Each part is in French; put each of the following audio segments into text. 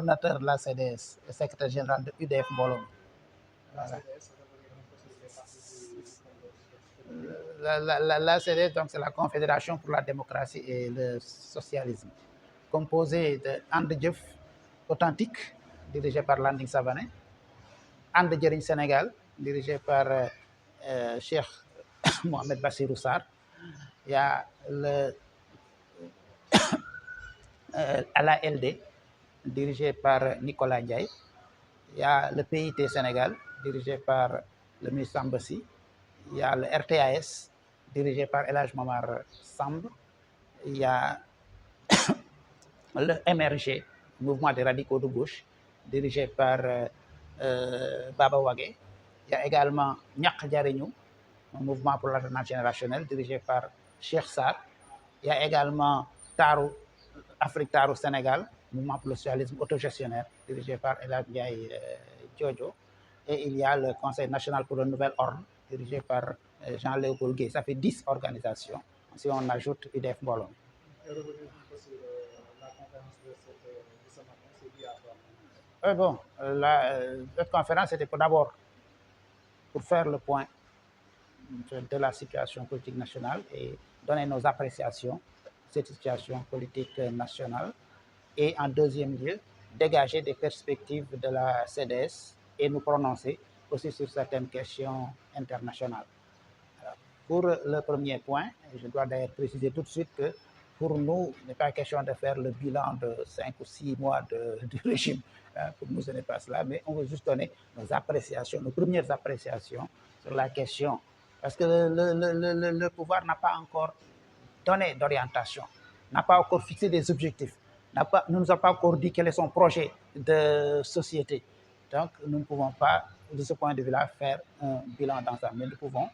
coordonnateur de la CDS, le secrétaire général de UDF Mbolom. Voilà. La CDS, donc, c'est la Confédération pour la démocratie et le socialisme, composée de And Jëf Authentique, dirigé par Landing Savané, And Jëriñ Sénégal, dirigé par Cheikh Mohamed Bassirou Sarr. Il y a l'ALD, dirigé par Nicolas Ndiaye. Il y a le PIT Sénégal, dirigé par le ministre Sambassi. Il y a le RTAS, dirigé par El Hadj Momar Samb. Il y a le MRG, Mouvement des radicaux de gauche, dirigé par Baba Wagé. Il y a également Ñaq Jariñu, un mouvement pour l'alternance générationnelle, dirigé par Cheikh Sarr. Il y a également Afrique Taru Sénégal, mouvement pour le socialisme autogestionnaire, dirigé par El Hadj Ndiaye Diodio. Et il y a le Conseil national pour le nouvel ordre, dirigé par Jean-Léopold Guèye. Ça fait 10 organisations, si on ajoute UDF Mbolom. Bon, cette conférence était d'abord pour faire le point de la situation politique nationale et donner nos appréciations de cette situation politique nationale. Et en deuxième lieu, dégager des perspectives de la CDS et nous prononcer aussi sur certaines questions internationales. Alors, pour le premier point, je dois d'ailleurs préciser tout de suite que pour nous, il n'est pas question de faire le bilan de 5 ou 6 mois du régime. Pour nous, ce n'est pas cela, mais on veut juste donner nos appréciations, nos premières appréciations sur la question. Parce que le pouvoir n'a pas encore donné d'orientation, n'a pas encore fixé des objectifs, ne nous a pas encore dit quel est son projet de société. Donc, nous ne pouvons pas, de ce point de vue-là, faire un bilan d'ensemble. Mais nous pouvons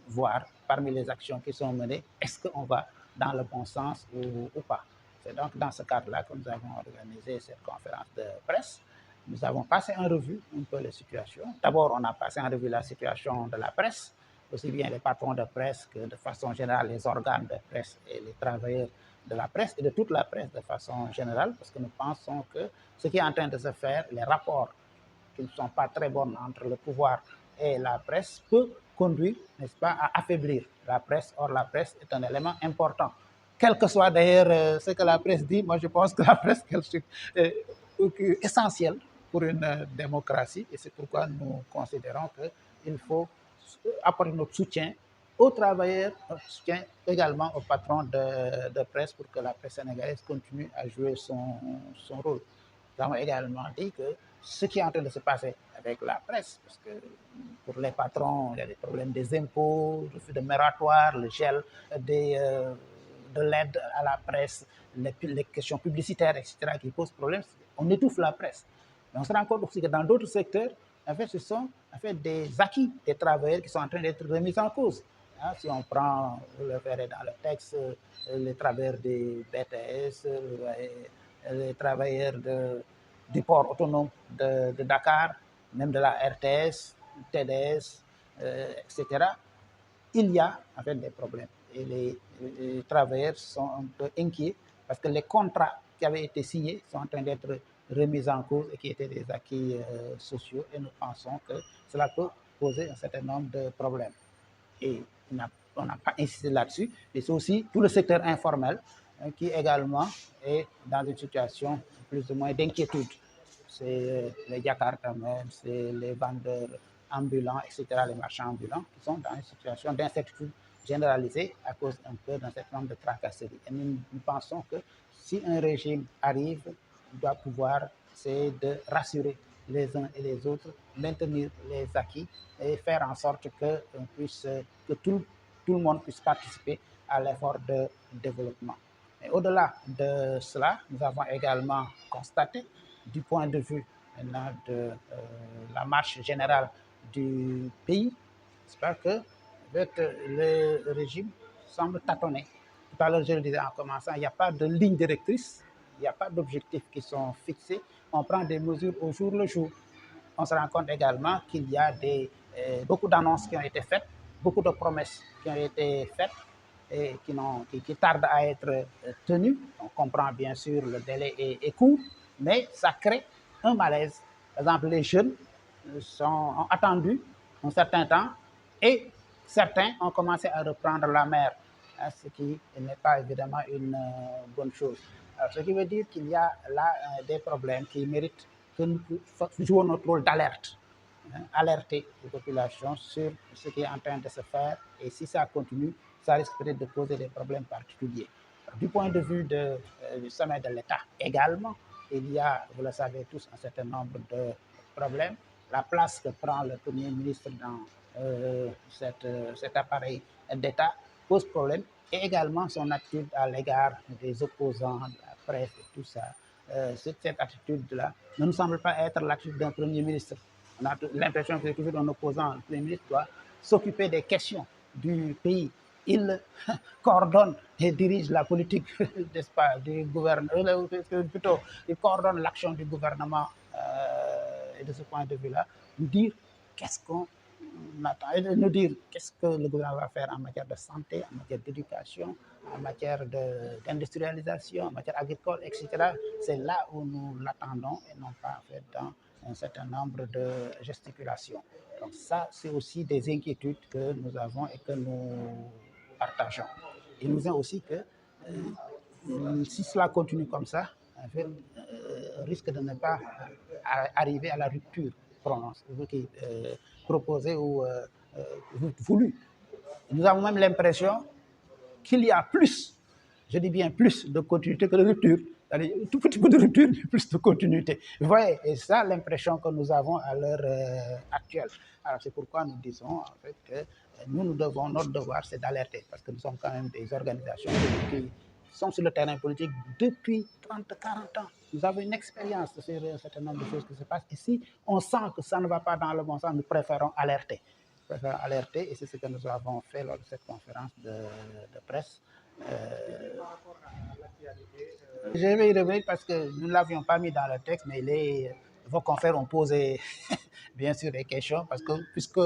voir parmi les actions qui sont menées, est-ce qu'on va dans le bon sens ou pas. C'est donc dans ce cadre-là que nous avons organisé cette conférence de presse. Nous avons passé en revue un peu les situations. D'abord, on a passé en revue la situation de la presse, aussi bien les patrons de presse que de façon générale les organes de presse et les travailleurs de la presse et de toute la presse de façon générale, parce que nous pensons que ce qui est en train de se faire, les rapports qui ne sont pas très bons entre le pouvoir et la presse, peut conduire, n'est-ce pas, à affaiblir la presse. Or, la presse est un élément important. Quel que soit d'ailleurs ce que la presse dit, moi je pense que la presse est essentielle pour une démocratie et c'est pourquoi nous considérons qu'il faut apporter notre soutien aux travailleurs, notre soutien également aux patrons de presse pour que la presse sénégalaise continue à jouer son rôle. Nous avons également dit que ce qui est en train de se passer avec la presse, parce que pour les patrons, il y a des problèmes des impôts, le refus de moratoire, le gel de l'aide à la presse, les questions publicitaires, etc., qui posent problème, on étouffe la presse. Mais on se rend compte aussi que dans d'autres secteurs, en fait, ce sont en fait, des acquis des travailleurs qui sont en train d'être remis en cause. Hein, si on prend, vous le verrez dans le texte, les travailleurs des BTS, les travailleurs du port autonome de Dakar, même de la RTS, TDS, etc., il y a en fait des problèmes. Et les travailleurs sont un peu inquiets parce que les contrats qui avaient été signés sont en train d'être remis en cause et qui étaient des acquis sociaux. Et nous pensons que cela peut poser un certain nombre de problèmes. Et on n'a pas insisté là-dessus, mais c'est aussi tout le secteur informel qui également est dans une situation plus ou moins d'inquiétude. C'est les Jakartamens, c'est les vendeurs ambulants, etc., les marchands ambulants qui sont dans une situation d'incertitude généralisée à cause un peu d'un certain nombre de tracasseries. Et nous pensons que si un régime arrive, il doit pouvoir essayer de rassurer les uns et les autres, maintenir les acquis et faire en sorte que tout le monde puisse participer à l'effort de développement. Et au-delà de cela, nous avons également constaté, du point de vue de la marche générale du pays, j'espère que le régime semble tâtonner. Tout à l'heure, je le disais en commençant, il n'y a pas de ligne directrice, il n'y a pas d'objectifs qui sont fixés. On prend des mesures au jour le jour. On se rend compte également qu'il y a beaucoup d'annonces qui ont été faites, beaucoup de promesses qui ont été faites et qui tardent à être tenues. On comprend bien sûr le délai est court, mais ça crée un malaise. Par exemple, les jeunes ont attendu un certain temps et certains ont commencé à reprendre la mer, hein, ce qui n'est pas évidemment une bonne chose. Alors, ce qui veut dire qu'il y a là des problèmes qui méritent que nous jouions notre rôle d'alerte, hein, alerter les populations sur ce qui est en train de se faire, et si ça continue, ça risque peut-être de poser des problèmes particuliers. Alors, du point de vue du sommet de l'État également, il y a, vous le savez tous, un certain nombre de problèmes. La place que prend le Premier ministre dans cet appareil d'État pose problème, et également son attitude à l'égard des opposants, de la presse et tout ça. Cette attitude-là ne nous semble pas être l'attitude d'un Premier ministre. On a l'impression que toujours un opposant, le Premier ministre doit s'occuper des questions du pays. Il coordonne et dirige la politique, n'est-ce pas, du gouvernement, plutôt, il coordonne l'action du gouvernement. Et de ce point de vue-là, nous dire qu'est-ce qu'on attend, et de nous dire qu'est-ce que le gouvernement va faire en matière de santé, en matière d'éducation, en matière d'industrialisation, en matière agricole, etc. C'est là où nous l'attendons et non pas en fait dans un certain nombre de gesticulations. Donc ça, c'est aussi des inquiétudes que nous avons et que nous partageons. Il nous vient aussi que si cela continue comme ça, en fait, risque de ne pas arriver à la rupture proposée ou voulue. Nous avons même l'impression qu'il y a plus, je dis bien plus, de continuité que de rupture. C'est-à-dire, tout petit peu de rupture, mais plus de continuité. Vous voyez, et c'est ça l'impression que nous avons à l'heure actuelle. Alors c'est pourquoi nous disons en fait que nous devons, notre devoir, c'est d'alerter, parce que nous sommes quand même des organisations qui sont sur le terrain politique depuis 30, 40 ans. Nous avons une expérience sur un certain nombre de choses qui se passent. Et si on sent que ça ne va pas dans le bon sens, nous préférons alerter. Et c'est ce que nous avons fait lors de cette conférence de presse. Je vais y revenir parce que nous ne l'avions pas mis dans le texte, mais vos confrères ont posé bien sûr des questions, parce que puisque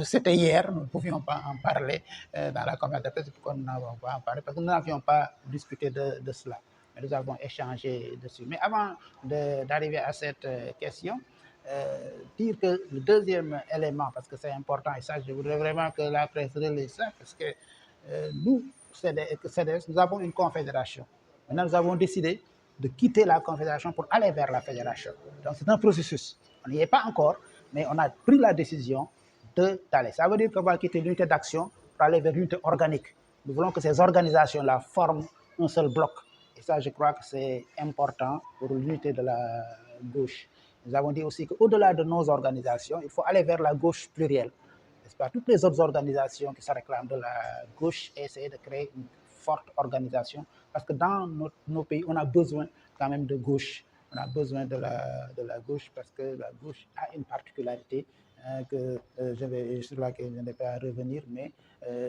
c'était hier, nous ne pouvions pas en parler dans la conférence de presse, pourquoi nous n'avons pas en parlé, parce que nous n'avions pas discuté de cela. Mais nous avons échangé dessus. Mais avant d'arriver à cette question, dire que le deuxième élément, parce que c'est important, et ça, je voudrais vraiment que la presse relaie ça, parce que nous, CDS, nous avons une confédération. Maintenant, nous avons décidé de quitter la confédération pour aller vers la fédération. Donc, c'est un processus. On n'y est pas encore, mais on a pris la décision d'aller. Ça veut dire qu'on va quitter l'unité d'action pour aller vers l'unité organique. Nous voulons que ces organisations-là forment un seul bloc. Et ça, je crois que c'est important pour l'unité de la gauche. Nous avons dit aussi qu'au-delà de nos organisations, il faut aller vers la gauche plurielle. N'est-ce pas? Toutes les autres organisations qui se réclament de la gauche et essayer de créer une forte organisation, parce que dans nos pays, on a besoin quand même de gauche. On a besoin de la gauche, parce que la gauche a une particularité sur laquelle je ne vais pas revenir, mais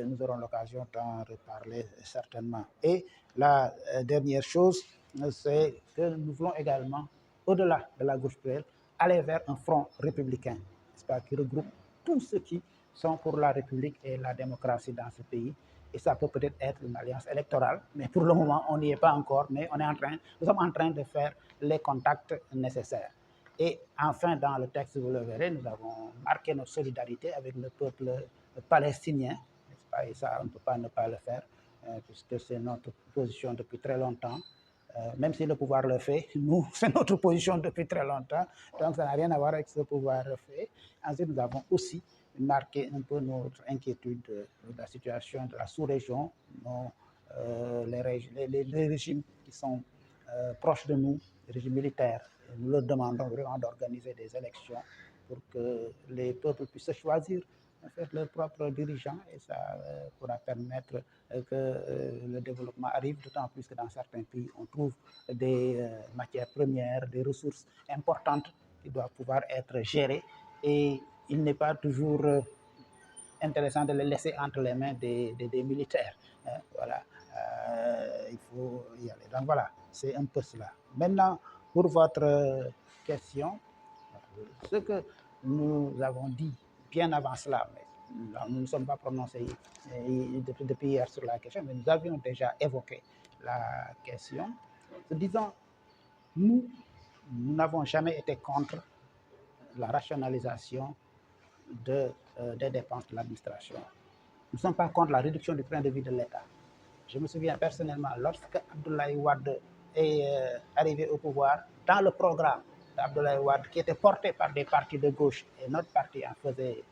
nous aurons l'occasion d'en reparler certainement. Et la dernière chose, c'est que nous voulons également, au-delà de la gauche plurielle, aller vers un front républicain, n'est-ce pas, qui regroupe tous ceux qui sont pour la République et la démocratie dans ce pays. Et ça peut peut-être être une alliance électorale, mais pour le moment, on n'y est pas encore, mais nous sommes en train de faire les contacts nécessaires. Et enfin, dans le texte, vous le verrez, nous avons marqué notre solidarité avec le peuple palestinien, n'est-ce pas? Et ça, on ne peut pas ne pas le faire, puisque c'est notre position depuis très longtemps. Même si le pouvoir le fait, nous, c'est notre position depuis très longtemps, donc ça n'a rien à voir avec ce que le pouvoir le fait. Ensuite, nous avons aussi marqué un peu notre inquiétude de la situation de la sous-région, les régimes qui sont proches de nous, les régimes militaires. Et nous leur demandons vraiment d'organiser des élections pour que les peuples puissent choisir en fait leurs propres dirigeants, et ça pourra permettre que le développement arrive, d'autant plus que dans certains pays, on trouve des matières premières, des ressources importantes qui doivent pouvoir être gérées, et il n'est pas toujours intéressant de les laisser entre les mains des militaires. Voilà, il faut y aller. Donc voilà, c'est un peu cela. Maintenant, pour votre question, ce que nous avons dit bien avant cela, mais nous ne sommes pas prononcés depuis hier sur la question, mais nous avions déjà évoqué la question, en disant, nous nous n'avons jamais été contre la rationalisation des dépenses de l'administration. Nous ne sommes pas contre la réduction du train de vie de l'État. Je me souviens personnellement, lorsque Abdoulaye Wade est arrivé au pouvoir, dans le programme d'Abdoulaye Wade, qui était porté par des partis de gauche, et notre parti en faisait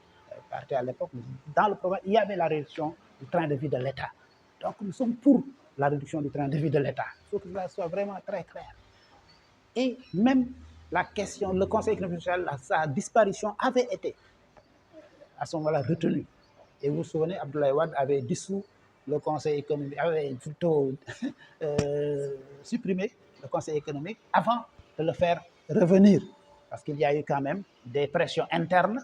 partie à l'époque, dans le programme, il y avait la réduction du train de vie de l'État. Donc nous sommes pour la réduction du train de vie de l'État. Il faut que cela soit vraiment très clair. Et même la question, le Conseil économique et social, sa disparition avait été à ce moment-là retenue. Et vous vous souvenez, Abdoulaye Wade avait dissous le Conseil économique, avait plutôt supprimé le Conseil économique avant de le faire revenir. Parce qu'il y a eu quand même des pressions internes,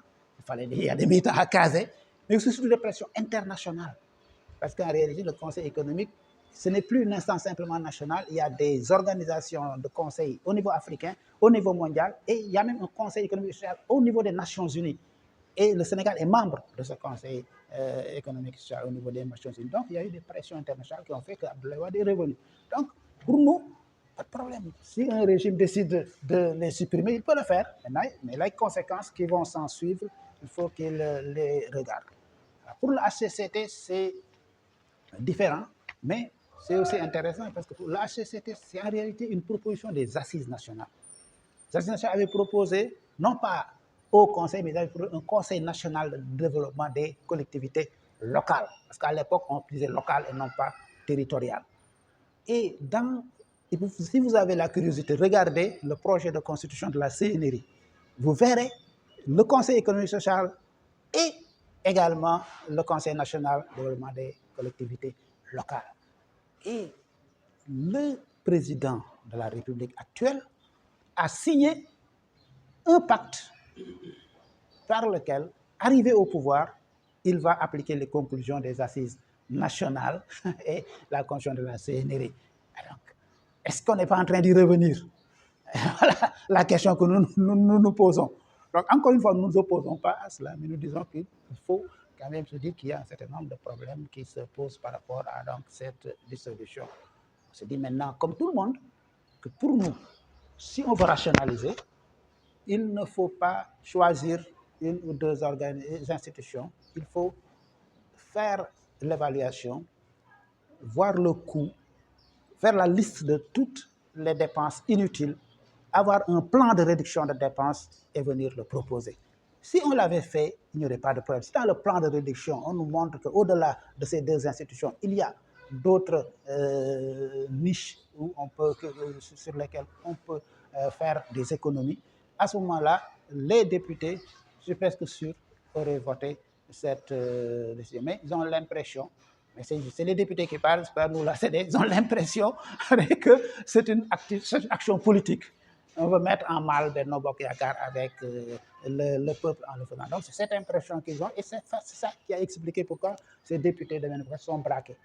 il y a des militants à caser, mais aussi surtout des pressions internationales. Parce qu'en réalité, le Conseil économique, ce n'est plus une instance simplement nationale, il y a des organisations de conseil au niveau africain, au niveau mondial, et il y a même un Conseil économique et social au niveau des Nations Unies. Et le Sénégal est membre de ce Conseil économique et social au niveau des Nations Unies. Donc, il y a eu des pressions internationales qui ont fait qu'Abdoulaye Wade est revenu. Donc, pour nous, pas de problème. Si un régime décide de les supprimer, il peut le faire. Mais les conséquences qui vont s'en suivre, il faut qu'il les regarde. Alors, pour le HCCT, c'est différent, mais c'est aussi intéressant parce que pour le HCCT, c'est en réalité une proposition des assises nationales. Les assises nationales avaient proposé, non pas au conseil, mais un conseil national de développement des collectivités locales. Parce qu'à l'époque, on disait local et non pas territorial. Et si vous avez la curiosité, regardez le projet de constitution de la CNRI. Vous verrez le Conseil économique et social et également le Conseil national de développement des collectivités locales. Et le président de la République actuelle a signé un pacte par lequel, arrivé au pouvoir, il va appliquer les conclusions des assises nationales et la constitution de la CNRI. Est-ce qu'on n'est pas en train d'y revenir? Voilà la question que nous posons. Donc, encore une fois, nous ne nous opposons pas à cela, mais nous disons qu'il faut quand même se dire qu'il y a un certain nombre de problèmes qui se posent par rapport à donc, cette dissolution. On se dit maintenant, comme tout le monde, que pour nous, si on veut rationaliser, il ne faut pas choisir une ou deux institutions. Il faut faire l'évaluation, voir le coût, faire la liste de toutes les dépenses inutiles, avoir un plan de réduction de dépenses et venir le proposer. Si on l'avait fait, il n'y aurait pas de problème. Si dans le plan de réduction, on nous montre qu'au-delà de ces deux institutions, il y a d'autres niches sur lesquelles on peut faire des économies, à ce moment-là, les députés, je suis presque sûr, auraient voté cette décision. Mais ils ont l'impression, mais c'est les députés qui parlent, c'est pas nous la CD, ils ont l'impression que c'est une action politique. On veut mettre en mal Benno Bokk Yakaar avec le peuple en le faisant. Donc c'est cette impression qu'ils ont et c'est ça qui a expliqué pourquoi ces députés de Benno sont braqués.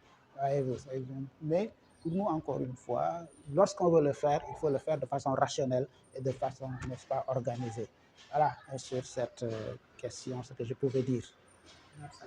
Mais pour nous, encore une fois, lorsqu'on veut le faire, il faut le faire de façon rationnelle et de façon, n'est-ce pas, organisée. Voilà, sur cette question, ce que je pouvais dire. Merci.